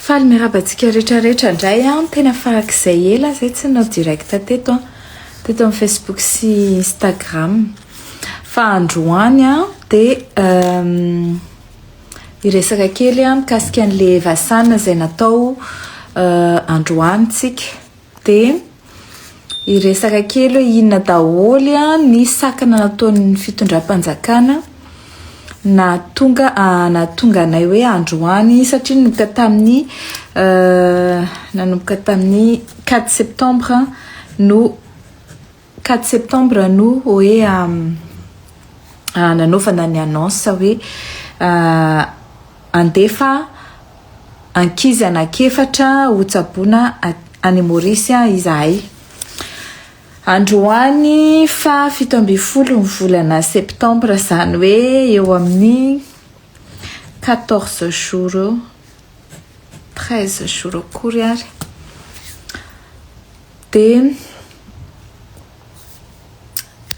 faly mirabantsika rehetrarehetra indray a tena farak'izay ela zay tsy nao direct teto amin'ny Facebook sy Instagram fa androany a dia iresaka kely a mikasika an'le vasana zay natao androany tsika dia iresaka kely hoe inona daholy a ny sakana nataon'ny fitondram-panjakana natonga anay hoe androany satria nanomboka tamin'ny 4 septembre no hoe nanaovana ny annonce hoe andefa ankizy anakefatra hotsaboana any Maurice izahay androany fa 17 ny volana septembre zany hoe eo amin'ny 14 jours 13 jours akory ary dia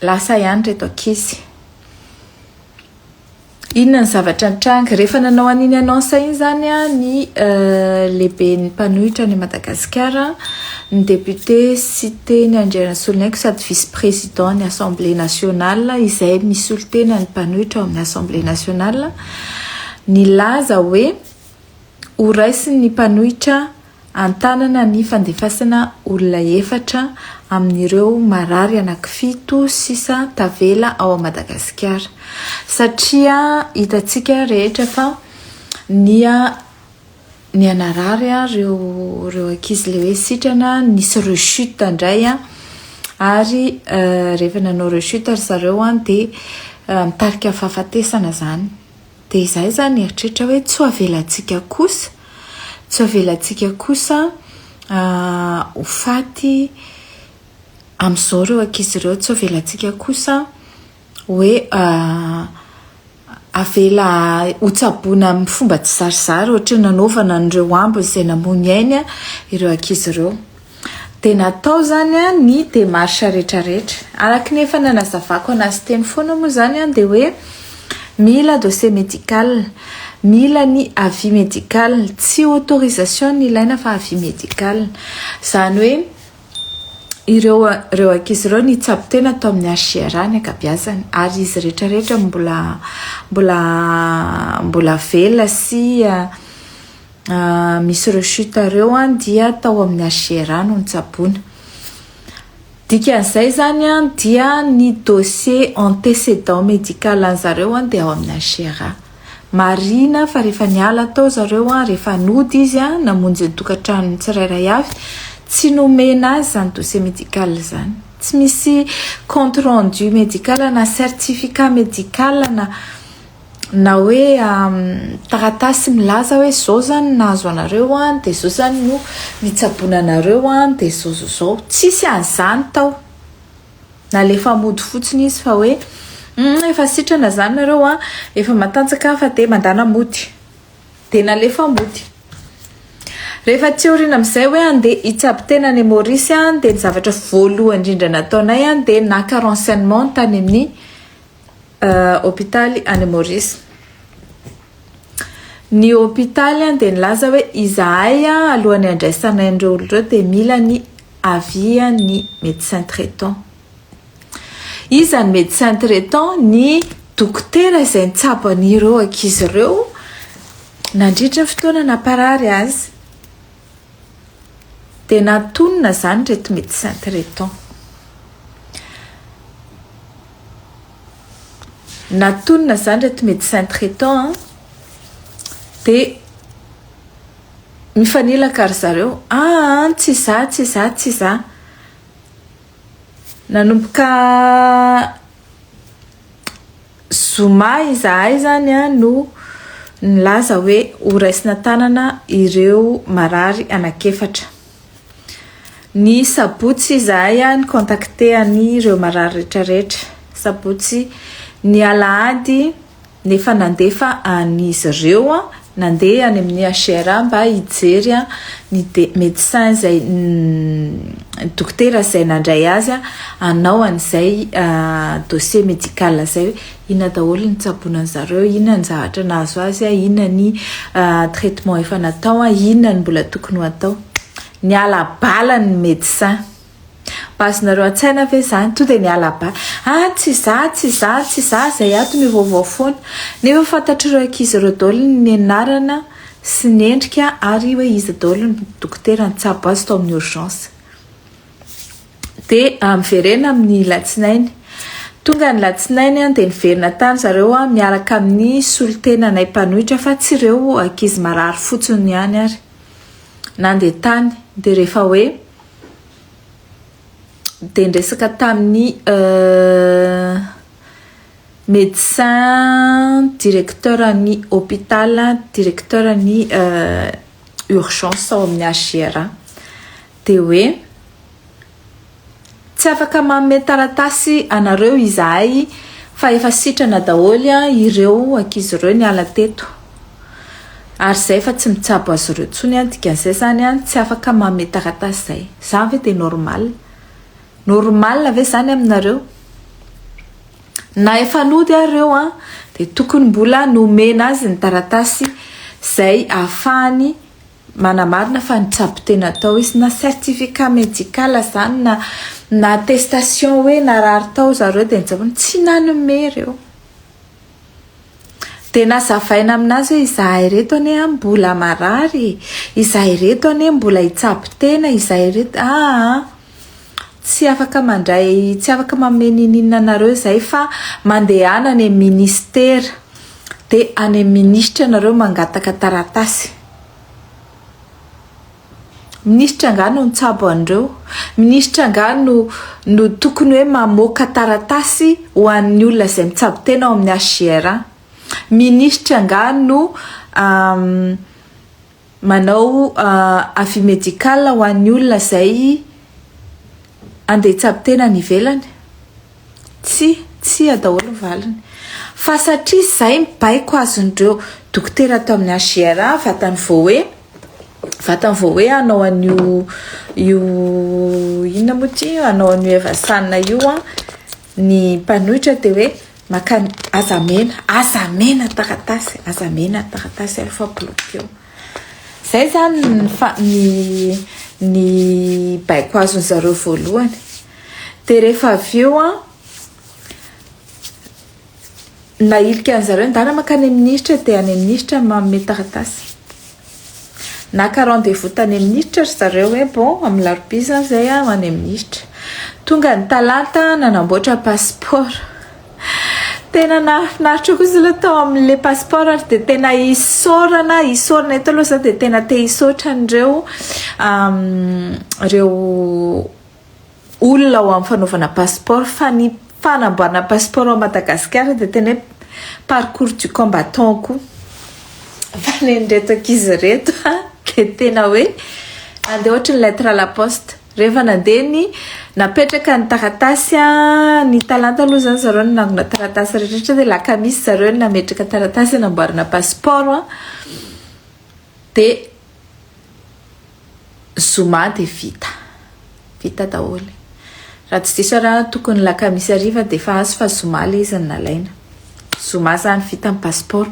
lasa ihany reto ankizy inona ny zavatra nitranga rehefa nanao an'iny annonce iny zany a ny lehibe ny mpanohitra ny Madagasikara ny député cité ny Andriana Solonenko sady vice-président ny Assemblée nationale izay misy olo-tena ny mpanohitra ao amin'ny Assemblée nationale ny laza hoe ho raisiny ny mpanohitra antanana ny fandefasana olona efatra amin'ireo marary anankifito sisa tavela ao Madagasikara satria hitatsika rehetra fa ny anarary reo ankizy le hoe sitrana nisy rechute indray ary rehefa nanao rechute ary zareo dia mitarika fahafatesana zany dia izay zany eritreritra hoe tsy avelantsika kosa ho faty amin'izao reo ankizy ireo tsy avelantsika kosa hoe avela hotsaboana amin'ny fomba tsy zarizary ohatra nanaovana an'ireo ambo izay namony ainy ireo ankizy ireo dia natao zany ny démarche rehetrarehetra araka ny efa nanazavako anazy teny foana moa zany dia hoe mila dossier médical mila ny avis médical tsy autorisation ny ilaina fa avis médical zany hoe ireo ankizy ireo ny tsabo tena atao amin'ny HCR ny ankabeazany ary izy rehetrarehetra mbola vela sy misy rechute ireo dia atao amin'ny HCR no nitsaboana dikan'izay zany dia ny dossier antécédent médical an'zareo dia ao amin'ny HCR marina fa rehefa niala tao zareo rehefa nody izy namonjy ny tokantrano tsirairay avy tsy nomena azy zany dossier médical zany tsy misy compte rendu médical na certificat médical na hoe taratasy milaza hoe zao zany nahazo anareo dia zao zany no nitsaboana anareo dia zao tsisy an'izany tao na lefa mody fotsiny izy fa hoe efa sitrana zany nareo efa matanjaka fa dia mandana mody dia nalefa mody rehefa tsy orina amin'izay hoe andeha hitsabo tena ny Maurice dia ny zavatra voalohany indrindra nataonay dia naka renseignement tany amin'ny hôpitaly any Maurice ny hôpitaly dia nilaza hoe izahay alohan'ny andraisanay an'ireo olon'ireo dia mila ny avis ny médecin traitant iza ny médecin traitant ny dokotera izay nitsabo an'ireo ankizy ireo nandritra ny fotoana naparary azy dia natonina zany reto médecin traitant dia mifanilaka ry zareo tsy za nanomboka zoma izahay zany no nilaza hoe ho raisina tanana ireo marary anakefatra ny sabotsy izahay ny contacté an'ireo marary rehetrarehetra sabotsy ny alahady nefa nandefa an'izy ireo nandeha any amin'ny HR mba hijery ny médecin zay dokotera zay nandray azy anao an'izay dossier médical zay inona daholo ny tsaboana zareo, inona ny zavatra nahazo azy, inona ny traitement efa natao, inona ny mbola tokony ho atao. Ny alabala ny médecin bazonareo an-tsaina ve zany to dia ny alabala tsy za zay ato mivaovao foana nefa fantatr'ireo ankizy ireo daholo ny anarana sy ny endrika ary hoe izy daholo ny dokotera nitsabo azy tao amin'ny urgence. Dia miverena amin'ny latsinainy, tonga ny latsinainy dia niverina tany zareo miaraka amin'ny solitenanay mpanohitra fa tsy ireo ankizy marary fotsiny ihany ary nandeha tany. Dia rehefa hoe dia nresaka tamin'ny médecin directeur ny hôpital, directeur ny urgence ao amin'ny HR dia hoe tsy afaka manome taratasy anareo izahay fa efa sitrana daholo ireo ankizy ireo ny ala teto ary zay fa tsy mitsabo azy ireo tsony dikan'izay zany tsy afaka manome taratasy zay. Zany ve dia normal ve zany aminareo? Na efa nody areo dia tokony mbola nomena azy ny taratasy zay ahafahany manamarina fa nitsabo tena tao izy, na certificat médical zany na attestation hoe narary tao zareo dia nitsabony tsy nanome ireo. Dia nazavaina aminazy hoe izahay reto anie mbola marary, izahay reto anie mbola hitsabo tena, izahay reto tsy afaka mandray, tsy afaka manome ninina anareo zay fa mandehana any ministera dia any ministra anareo mangataka taratasy. Ministra nga no nitsabo an'ireo, ministra nga no tokony hoe mamoaka taratasy ho an'ny olona izay mitsabo tena ao amin'ny HR. Ministra nga no manao avis médical ho an'ny olona izay andeha hitsabo tena ny ivelany. Tsy daholo valiny fa satria izay mibaiko azon'ireo dokotera tao amin'ny HR vatany vao hoe anao an'io inona moa ty anao an'io evasanina io ny mpanohitra dia hoe makany azamena taratasy alfa bloqué zay zany ny baiko azony zareo voalohany. Dia rehefa avy eo nailika an'zareo ndana makany amin'ny ministra dia any ministra manome taratasy. Naka rendez-vous tany amin'ny ministra zareo hoe bon amin'ny larobia zay any ministra. Tonga ny talata nanamboatra passeport. Tena nafinaritra kosa aloha tao amin'le passeport dia tena isaorana eto aloha zao dia tena te hisaotra an'ireo olona ao amin'ny fanaovana passeport fa ny fanamboarana passeport ao Madagasikara dia tena hoe parcours du combattant ko fa ny reto ankizy reto dia tena hoe andeha ohatra ny lettre à la poste rehefa nandeha ny napetraka ny taratasy ny talanta aloha zany zareo ny nangona taratasy rehetra dia lakamisy zareo ny nametraka taratasy namboarana passeport dia zoma dia vita daholo. Raha tsy diso raha tokony lakamisy ariva dia efa azo fa zoma ilay izy nalaina. Zoma zany vita amin'ny passeport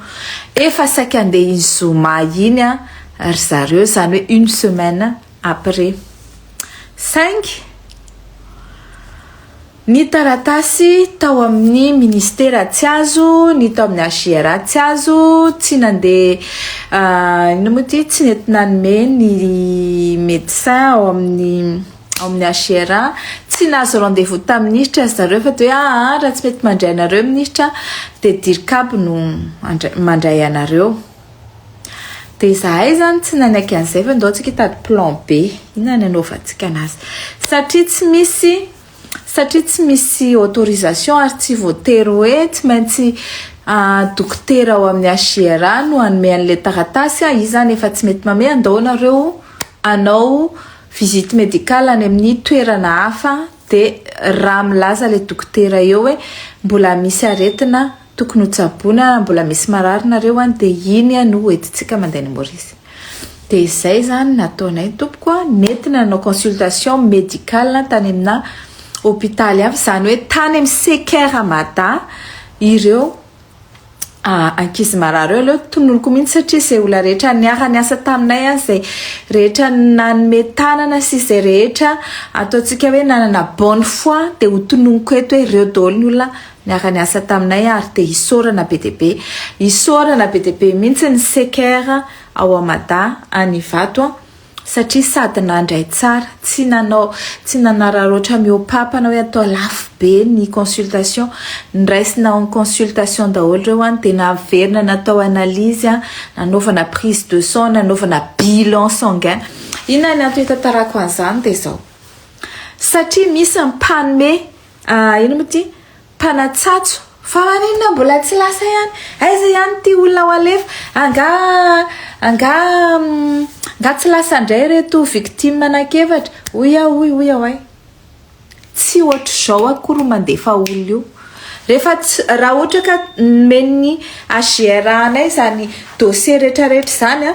efa saika andeha iny zoma iny ry zareo zany hoe une semaine après 5 ny taratasy tao amin'ny ministera tsy azo, ny tao amin'ny HR tsy azo, tsy nandeha ino moa ty tsy nentina nanome ny médecin ao amin'ny HR tsy nahazo rendez-vous tamin'ny ministra zareo fa dia raha tsy mety mandray anareo ministra dia dirikabo no mandray anareo. Dia izahay zany tsy nanaiky an'izay fa ndao tsika hitady plan B inona ny anaovantsika anazy satria tsy misy autorisation ary tsy voatery hoe tsy maintsy dokotera ao amin'ny HR no hanome an'ilay taratasy izy zany efa tsy mety manome andao nareo anao visite médicale any amin'ny toerana hafa dia raha milaza ilay dokotera eo hoe mbola misy aretina tokony ho tsaboina mbola misy mararynareo any dia iny no entintsika mandeha ny Maurice. Dia izay zany nataonay tompoko nentina nanao consultation médicale tany amina hôpitaly avy, zany hoe tany amin'ny Seker Amada ireo ankizy marary eo aleo tononoko mihitsy satria izay olona rehetra niara-niasa taminay izay rehetra nanome tanana sy izay rehetra ataontsika hoe nanana bonne foi dia ho tononoko eto hoe ireo daholo ny olona niara-niasa taminay ary dia hisorana be dia be, hisorana be dia be mihitsy ny Seker ao Amada any Ivato satria sady nandray tsara, tsy nanararoatra miopapana hoe atao lafo be ny consultation, niraisina ny consultation daholo reo any dia naverina natao analyse, nanaovana prise de sang, nanaovana bilan sanguin. Inona ny antony tantarako an'izany dia izao, satria misy mpanome ino moa ty mpanatsatso fa maninona mbola tsy lasa ihany, aiza ihany ty olona ho alefa anga tsy lasa indray reto victime anakevatra, oy ay tsy ohatr'izao akory mandefa olona io rehefa raha ohatra ka men'ny HGR anay zany dossier rehetrarehetra zany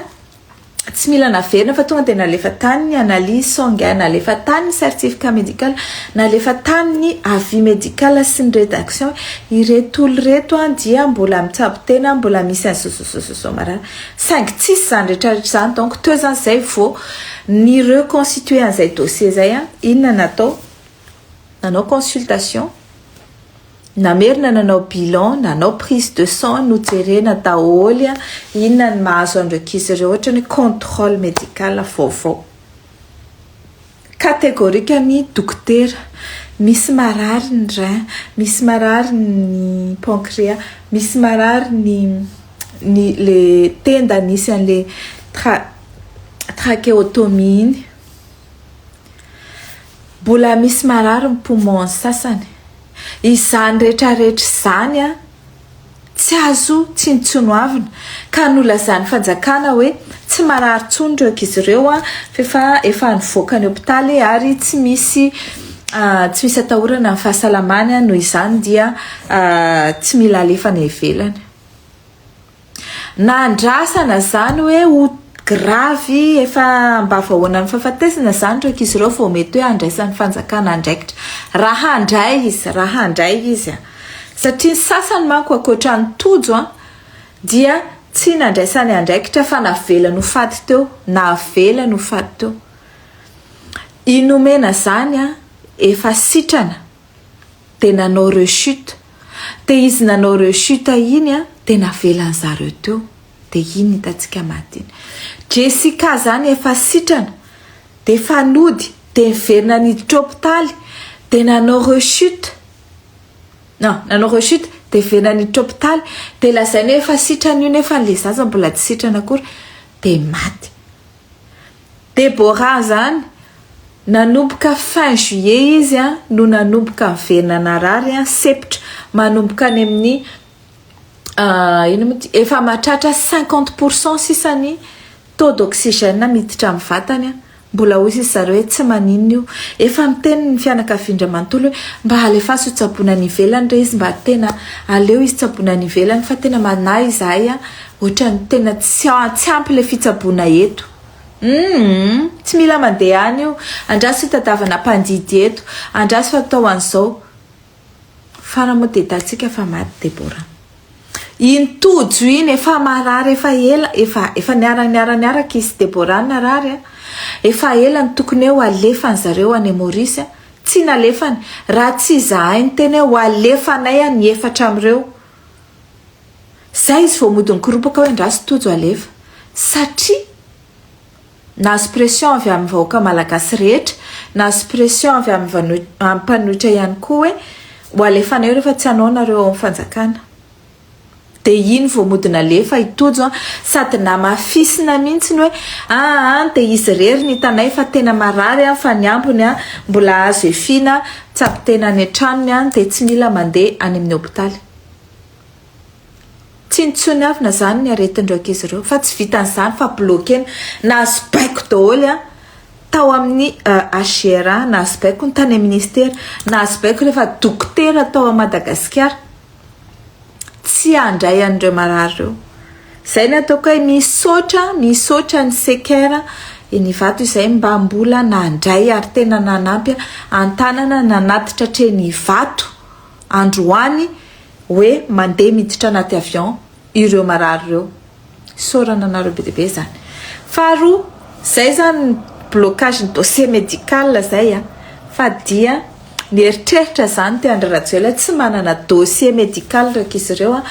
tsy mila naverina fa tonga dia nalefa tany ny analyse sanguin, nalefa tany ny certificat médical, nalefa tany ny avis médical sy ny rédaction ireto olo reto dia mbola mitsabo tena, mbola misy an'sososososo marary saingy tsisy zany rehetrarehetra zany. Donc teo zany zay vao ny reconstituer an'izay dossier zay inona natao, nanao consultation, namerina nanao bilan, nanao prise de sang, nojerena daholo inona ny mahazo an'ireo ankizy ireo ohatra ny contrôle médical vaovao catégorique ny dokotera, misy marary ny rein, misy marary ny pancréas, misy marary ny le tenda nisy an'le trachéotomie iny, mbola misy marary ny poumon sasany. Izany rehetrarehetra zany tsy azo tsinotsinoavina ka nolazany fanjakana hoe tsy marary tsony ireo ankizy ireo efa nivoaka ny hôpitaly ary tsy misy atahorana ny fahasalamany noho izany dia tsy mila alefa ny ivelany. Nandrasana zany hoe ho gravy efa mba vahoana ny fahafatesana zany ireo ankizy ireo vao mety hoe andraisan'ny fanjakana andraikitra raha handray izy satria ny sasany manko akoatra ny tojo dia tsy nandraisany andraikitra fa navelany ho faty teo, navelany ho faty teo. Inomena zany efa sitrana dia nanao rechute, dia izy nanao rechute iny dia navelany zareo teo, dia iny hitantsika maty iny. Jessica zany efa sitrana dia efa nody dia niverina niditra hôpitaly dia nanao rechute dia niverina niditra hôpitaly dia lazainy efa sitrana io nefa le zaza mbola tsy sitrana akory dia maty. Deborah zany nanomboka fin juillet izy no nanomboka niverina narary sepitra manomboka any amin'ny efa mahatratra 50% sisany taux d'oxygène miditra amin'ny vatany mbola hoy izy zareo hoe tsy maninona io, efa miteny ny fianakavian-dramantolo hoe mba alefaso ho tsaboina ny ivelany re izy, mba tena aleo izy tsaboina ny ivelany fa tena manahy izahay ohatrany tena tsy ampy le fitsaboina eto. Tsy mila mandeha any io, andraso hitadavana mpandidy eto, andraso fatao an'izao fana moa dia hitantsika fa maty Deborah. Iny tojo iny efa marary efa ela, efa niara-niaraka izy Deborah narary efa ela ny tokony ho alefany zareo any Maurice tsy nalefany, raha tsy izahay ny teny ho alefanay ny efatra amin'ireo. Zay izy vao mody nikoropoka hoe andraso tojo alefa satria nahazo pression avy amin'ny vahoaka malagasy rehetra, nahazo pression avy amin'ny mpanohitra ihany koa hoe ho alefanay rehefa tsy hanao nareo amin'ny fanjakana. Dia iny vao mody nalefa itojo sady namafisina mihitsy ny hoe dia izy rery ny tanay fa tena marary fa ny ambony mbola azo efina tsapitena any an-tranony dia tsy mila mandeha any amin'ny hôpitaly. Tsy nitsony avina zany ny aretin'ireo ankizy ireo fa tsy vitan'izany fa bloquena, nahazo baiko daholo tao amin'ny HGR, nahazo baiko ny tany ministera, nahazo baiko rehefa dokotera tao a Madagasikara. tsy andray an'ireo marary reo. Zay ny ataoko hoe misaotra ny sekera ny vato izay mba mbola nandray ary tena nanampy antanana nanatitra treny vato androany hoe mandeha miditra anaty avion ireo marary reo. Saorana anareo be deabe zany. Faharoa, zay zany blocage ny dossier médical zay fa dia ny eritreritra zany André Rajoelina tsy manana dossier médical raiky izy ireo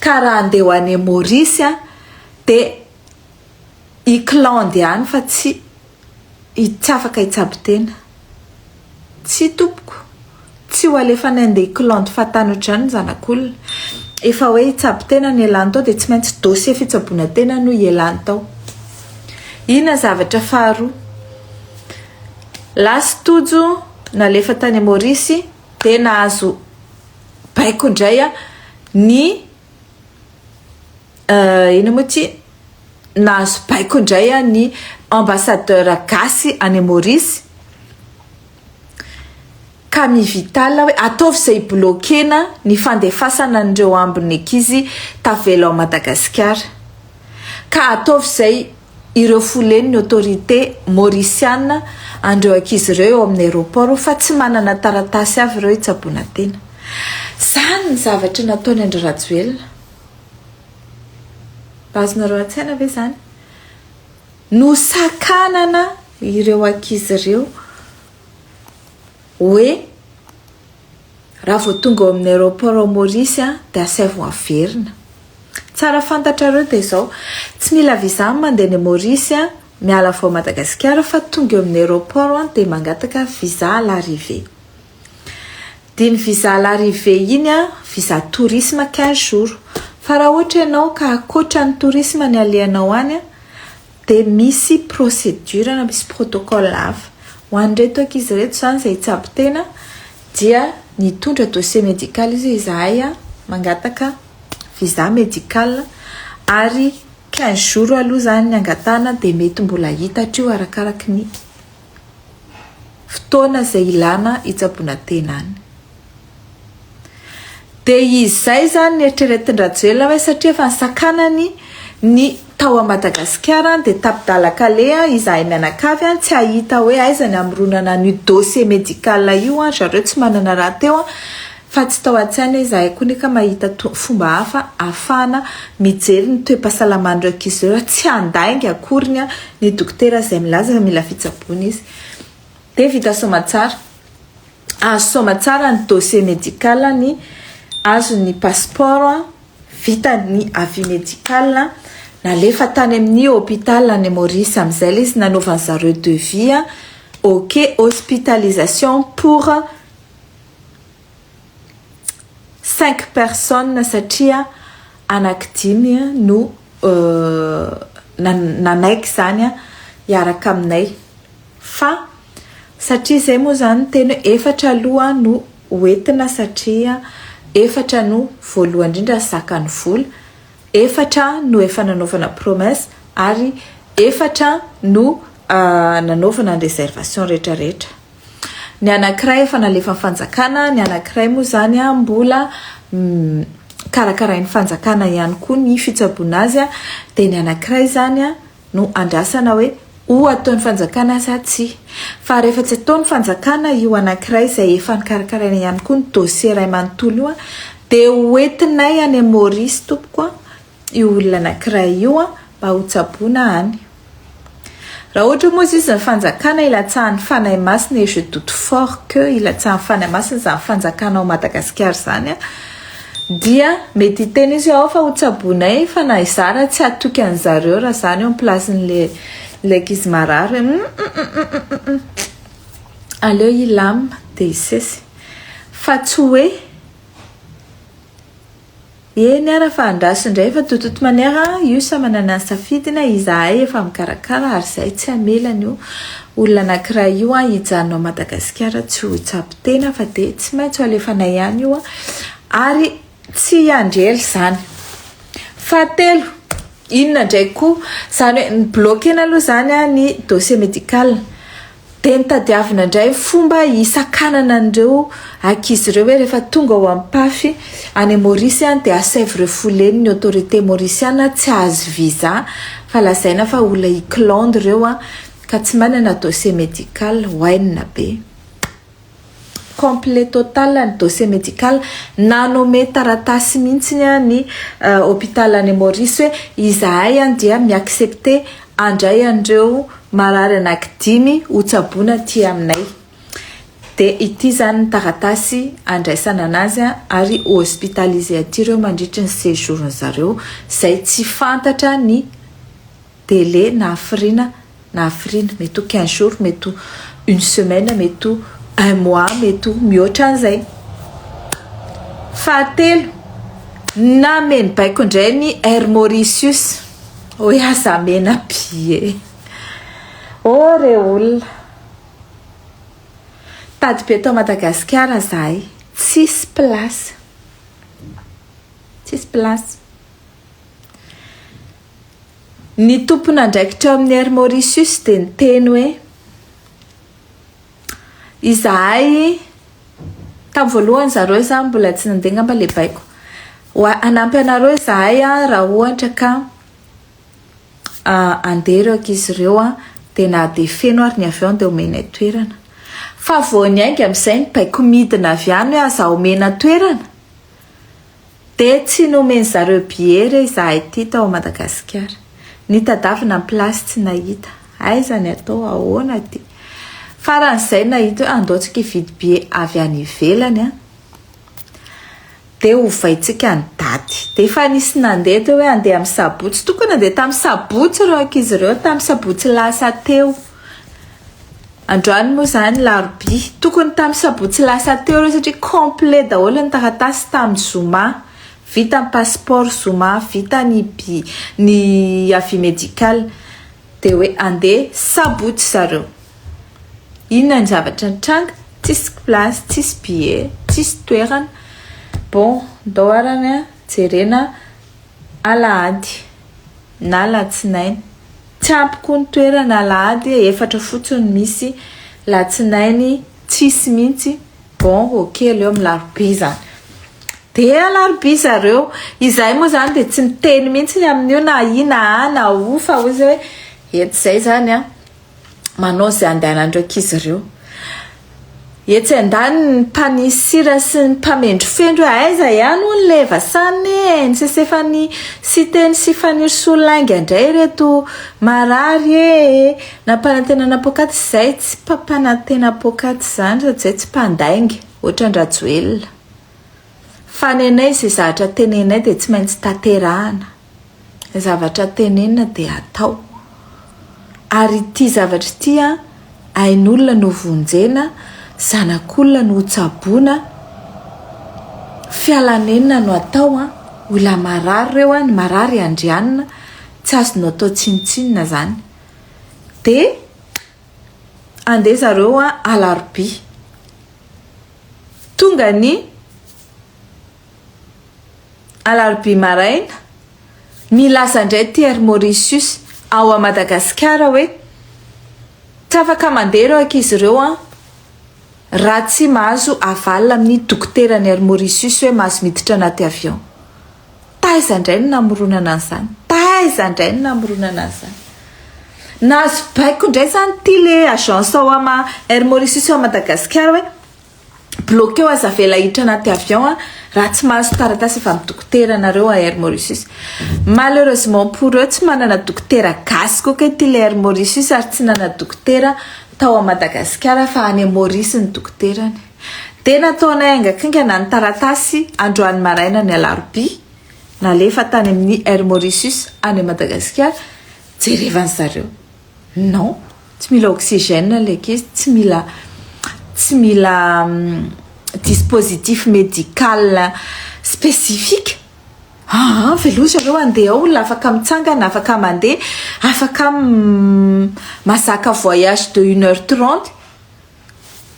ka raha andeha ho any Maurice dia iklande ihany fa tsy afaka hitsabo tena. Tsy tompoko, tsy ho alefa nandeha iklande fa tany ohatrany zanak'olona. Efa hoe hitsabo tena ny elany tao dia tsy maintsy dossier fitsaboana tena no ielany tao. Ina zavatra faharoa, Lastojo nalefa tany Maurice dia nahazo baiko indray ny ina moa ty nahazo baiko indray ny ambassadeur gasy any Maurice ka mivitala hoe ataovy izay bloquena ny fandefasana an'ireo ambiny ankizy tavela ao Madagasikara, ka ataovy izay ireo foleny ny autorité mauriciana andreo ankizy ireo eo amin'ny aéroport fa tsy manana taratasy avy ireo hitsaboana tena. Zany ny zavatra nataony André Rajoelina. Bazonareo an-tsaina ve zany? Nosakanana ireo ankizy ireo hoe raha vao tonga ao amin'ny aéroport ao Maurice dia asaivo averina. Tsara fantatra ireo dia izao, tsy mila visa mandeha ny Maurice miala vao Madagasikara fa tonga eo amin'ny aéroport dia mangataka visa à l'arrivée. Dia ny visa à l'arrivée iny visa tourisme 15 jours. Fa raha ohatra ianao ka akoatra ny tourisme ny alehanao any dia misy procédure na misy protocole hafa. Ho an'ireto ankizy reto zany izay hitsabo tena dia nitondra dossier médical izy izahay mangataka visa médical ary 15 jours aloha zany ny angatana dia mety mbola hitatra io arakaraky ny fotoana izay ilana hitsaboana tena any. Dia izy zay zany ny eritreretin'ny Rajoelina hoe satria efa nisakanany ny tao a Madagasikara dia tapidala-kale izahay mianakavy tsy ahita hoe aiza ny amronana ny dossier médical io zareo tsy manana raha teo fa tsy tao an-tsaina izahay koa neka mahita fomba hafa ahafahana mijery ny toe-pahasalaman'ireo ankizy ireo tsy handainga akoriny ny dokotera izay milaza fa mila fitsaboana izy. Dia vita somatsara, azo somatsara ny dossier médical ny azo ny passeport, vita ny avis médical, nalefa tany amin'ny hôpital any Maurice amin'izay ilay izy nanaovany zareo devis ok hospitalisation pour 5 personnes satria anankidimy no nanaiky zany hiaraka aminay fa satria izay moa zany teny hoe efatra aloha no hoentina satria efatra no voalohany indrindra zakany vola, efatra no efa nanaovana promesse ary efatra no nanaovana ny réservation rehetrarehetra. Ny anankiray efa nalefa fanjakana, ny anankiray moa zany mbola karakarain'ny fanjakana ihany koa ny fitsaboana azy dia ny anankiray zany no andrasana hoe ho ataon'ny fanjakana sa tsy. Fa rehefa tsy ataon'ny fanjakana io anankiray izay efa nikarakaraina ihany koa ny dossier iray manontolo io dia hoentinay any Maurice tompoko io olona anankiray io mba ho tsaboana any. Raha ohatra moa izy ny fanjakana ilatsahan'ny fanahy masina et je doute fort que ilatsahan'ny fanahy masina zany fanjakana ao Madagasikara zany dia mety teny izy ao fa ho tsaboanay fa na izara tsy atoky an'zareo raha zany eo amplasin'le ankizy marary aleo ilama dia isesy fa tsy hoe eny ara fa andraso indray fa tototo maniera io sa manana ny safidina izahay efa mikarakara ary izay tsy hamelana io olona anankiray io hijanona ao Madagasikara tsy ho hitsabo tena fa dia tsy maintsy ho alefanay ihany io ary tsy handrely zany. Fahatelo, inona ndraiky koa zany hoe ny bloquena aloha zany ny dossier médical de nitadiavina indray fomba isakanana andreo akizy ireo hoe rehefa tonga ao ampafy any Maurice de asèvre fouleny ny autorité mauricienne tsy azo visa fa lazaina fa olona Iklande reo ka tsy manana dossier médical hoenina be complet total ny dossier médical nanome taratasy mihitsiny ny hôpital any Maurice hoe izahay dia miaccepter andray andreo marary anaky 5 hotsabona ty aminay de ity zany ny taratasy andraisana anazy ary hospitalisé aty reo mandritra ny séjour zareo zay tsy fantatra ny délai na afrina mety 15 jours mety 1 semaine mety 1 mois mety mihoatra an'izay fahatelo nameny baiko indray ny Air Mauritius hoe aza mena pie re olona tady be tao Madagasikara zahay tsisy place ny tompona andraikitra amin'ny Air Mauritius de niteny hoe izahay tamin'ny voalohany zareo za mbola tsy nandeha ngamba le baiko anampy anareo izahay raha ohatra ka andeha reo ankizy ireo de na de feno ary ny avion de omena toerana fa voany ainga amin'izay ny baiko midina avy any hoe aza omena toerana de tsy nomeny zareo biere izahay ty tao Madagasikara ny tadavina ny place tsy nahita aizany atao ahoana ty faran'izay nahita hoe andaotsika hividy bie avy any ivelany de hovaitsika ny daty de efa nisy nandeha teo hoe andeha amin'ny sabotsy tokony andeha tamin'ny sabotsy reo ankizy ireo tamin'ny sabotsy lasa teo androany moa zany larobia tokony tamin'ny sabotsy lasa teo reo satria complet daholo ny taratasy tamin'ny zoma vita ny passeport zoma vita ny avis médical de hoe andeha sabotsy zareo inona ny zavatra nitranga tsisy place tsisy billet tsisy toerana bon doarana jerena alahady na latsinainy tsy ampyko ny toerana alahady efatra fotsiny misy latsinainy tsisy mihitsy bon ok leo milarobia zany de alarobia zareo izahay moa zany de tsy miteny mihitsy amin'io na ina na fa ozy hoe eto zay zany manao zay andehanandreo ankizy ireo etsy andany ny mpanisira sy ny mpamendro fendro aiza ihany ho ny leva sany ny sesefa ny siteny sy faniry solaingy andray reto marary na mpanantenana pokaty zay tsy mpampanantena pokaty zany zay tsy mpandaingy ohatra ndrajoelona fa nenay zay zavatra tenenay de tsy maintsy taterahana zavatra tenenina de atao ary ty zavatra ty ain'olona no vonjena zanak'olona no hotsaboana fialanenina no atao olona marary reo ny marary andrianina tsy azonao atao tsinitsinina zany de andeha zareo alarobia tonga ny alarobia maraina milaza indray ty Air Mauritius ao a Madagasikara hoe tsy afaka mandeha reo ankizy ireo raha tsy mahazo avalina amin'ny dokotera ny Air Mauritius hoe mahazo miditra anaty avion taiza indray ny namoronana an'izany nahazo baiko indray zany ty le agence ao ama Air Mauritius ao Madagasikara hoe bloqué ao aza vela hiditra anaty avion raha tsy mahazo taratasy efa amin'ny dokotera nareo a Air Mauritius malheureusement pour eux tsy manana dokotera gasy koa ty le Air Mauritius ary tsy nanana dokotera tao a Madagasikara fa any Maurice ny dokoterany de nataonay angakingana ny taratasy androany maraina ny alarobia nalefa tany amin'ny Air Mauritius any Madagasikara jerevany zareo non tsy mila oxygène le kizy tsy mila dispositif médical spécifique velosa reo andeha olona afaka mitsangana afaka mandeha afaka masaka voyage de 1h30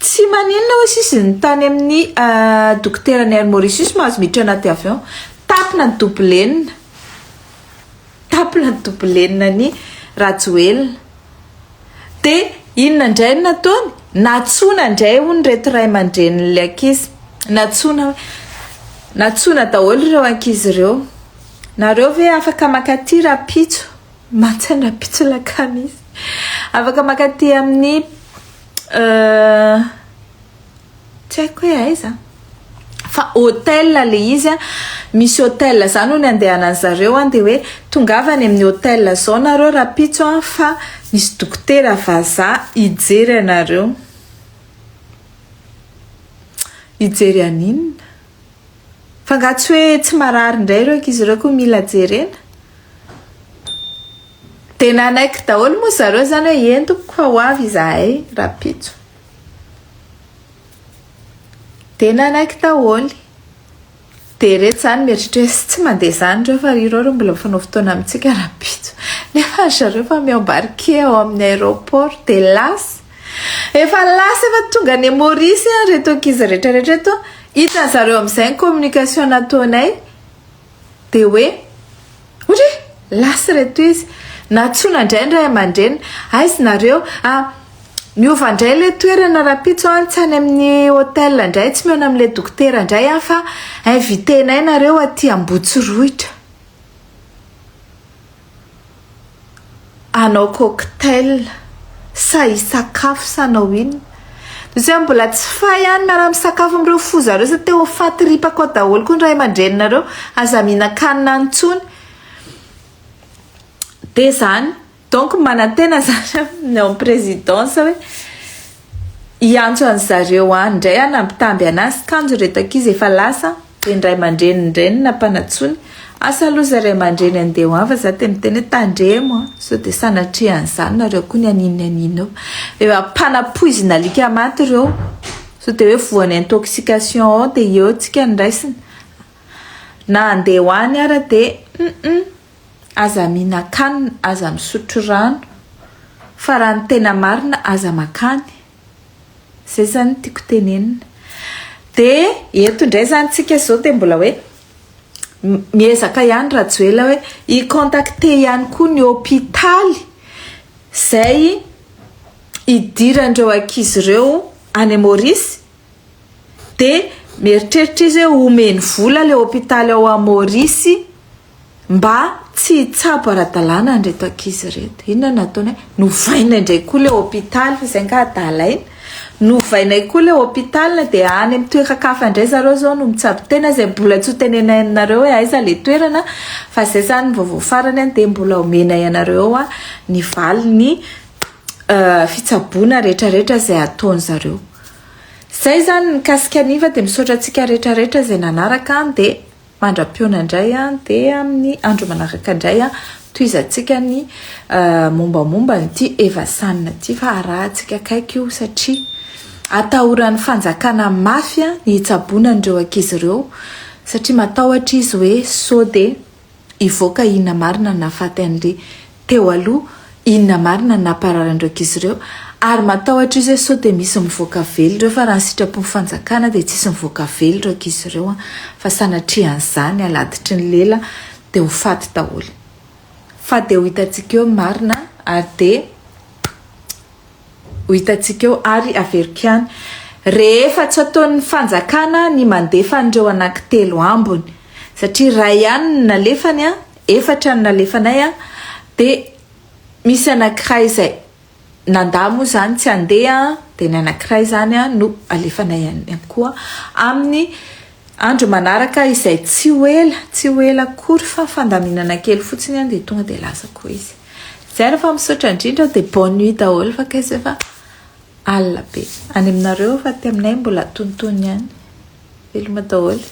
tsy maninona hoe sisy ny tany amin'ny dokotera ny Air Mauritius mahazo miditra anaty avion tapina ny dobelenina ny rajoelina de inona indray no nataony natsona indray hono reto ray aman-dren'le ankizy natsona daholo ireo ankizy ireo nareo ve afaka makaty rapitso matsainy rapitso lakamisy afaka makaty amin'ny tsy haiko hoe aiza fa hôtel le izy a misy hôtel zany hono andehanany zareo a dia hoe tongavany amin'ny hôtel zao nareo rapitso a fa misy dokotera vazaha hijery anareo hijery aninona fa nga tsy hoe tsy marary indray ireo ankizy ireo koa mila jerena dia nanaiky daholo moa zareo zany hoe entoko fa ho avy izahay rapitso dia nanaiky daholo dia reto zany mieritritra hoe tsy mandeha zany reo fa ireo mbola mifanao fotoana amintsika rapitso nefa zareo fa miembarke ao amin'ny aéroport dia efa tonga any Maurice reto ankizy rehetrarehetra eto hitan'ny zareo amin'izay ny communication nataonay dia hoe ohatra lasy reto izy natsona indray ny ray aman-dreny aizy nareo miova indray le toerana rapitso tsy any amin'ny hôtel indray tsy miona amin'le dokotera indray fa invitenay nareo aty Ambotsiroitra anao cocktail sa hisakafo sa anao inona zay mbola tsy fa ihany miara misakafo amin'ireo fo zareo sa teo fatiripako daholo koa ny ray aman-dreny nareo aza mihinan-kanina antsony dia zany donc manantena zany ny présidence hoe hiantso any zareo any indray nampitamby anazy kanjo reto ankizy efa lasa dia ny ray aman-dreny indray nampanantsony asa aloha za ray aman-dreny andeha ho avy za miteny tandremo so dia sanatrian'izany nareo koa ny aninona efa mpanapoizina alika maty ireo so dia hoe voan'ny intoxication ao dia eo tsika niraisina na andeha ho any ara dia aza mihinan-kanina aza misotro rano fa raha ny tena marina aza makany zay zany tiako tenenina dia eto indray zany tsika zao dia mbola hoe miezaka ihany raha tsy ela hoe hicontacte ihany koa ny hôpitaly zay hidiran'ireo ankizy ireo any Maurice dia mieritreritra izy hoe omeny vola le hôpitaly ao a Maurice mba tsy hitsabo ara-dalàna nreto ankizy reto inona nataony novaina indray koa le hôpitaly fa izay nga adalaina novainay koa le hôpitaly dia any amin'ny toerakafa indray zareo zao no mitsabo tena zay mbola tsy ho tenenainareo hoe aiza le toerana fa zay zany ny vaovao farany any dia mbola omenay anareo ny valiny fitsaboana rehetrarehetra zay ataony zareo zay zany mikasika aniva dia misaotra antsika rehetrarehetra zay nanaraka dia mandra-piona indray dia amin'ny andro manaraka indray toizantsika ny mombamomba nyty evasanina ty fa arahantsika kaiky io satria atahoran'ny fanjakana mafy ny hitsaboana n'ireo ankizy ireo satria matahotra izy hoe sao dia ivoaka inona marina nafaty an'le teo aloha inona marina nampararan'ireo ankizy ireo ary matahotra izy hoe sao dia misy mivoaka vely ireo fa raha ny sitrapon'ny fanjakana dia tsisy mivoaka vely ireo ankizy ireo fa sanatrian'izany aladitry ny lela dia ho faty daholo fa dia ho hitantsika eo marina ary dia ho hitantsika eo ary averiko ihany rehefa tsy ataon'ny fanjakana ny mandefa an'ireo anankitelo ambony satria ray ihany ny nalefany efatra ny nalefanay dia misy anankiray izay nandamo zany tsy andeha dia ny anankiray zany no alefanay ihany koa amin'ny andro manaraka izay tsy ho ela kory fa fandaminana kely fotsiny dia tonga dia lasa koa izy zay rehefa misaotra indrindra dia bonne nuit daholo fa kaizy efa alina be any aminareo fa ty aminay mbola tontony ihany veloma daholo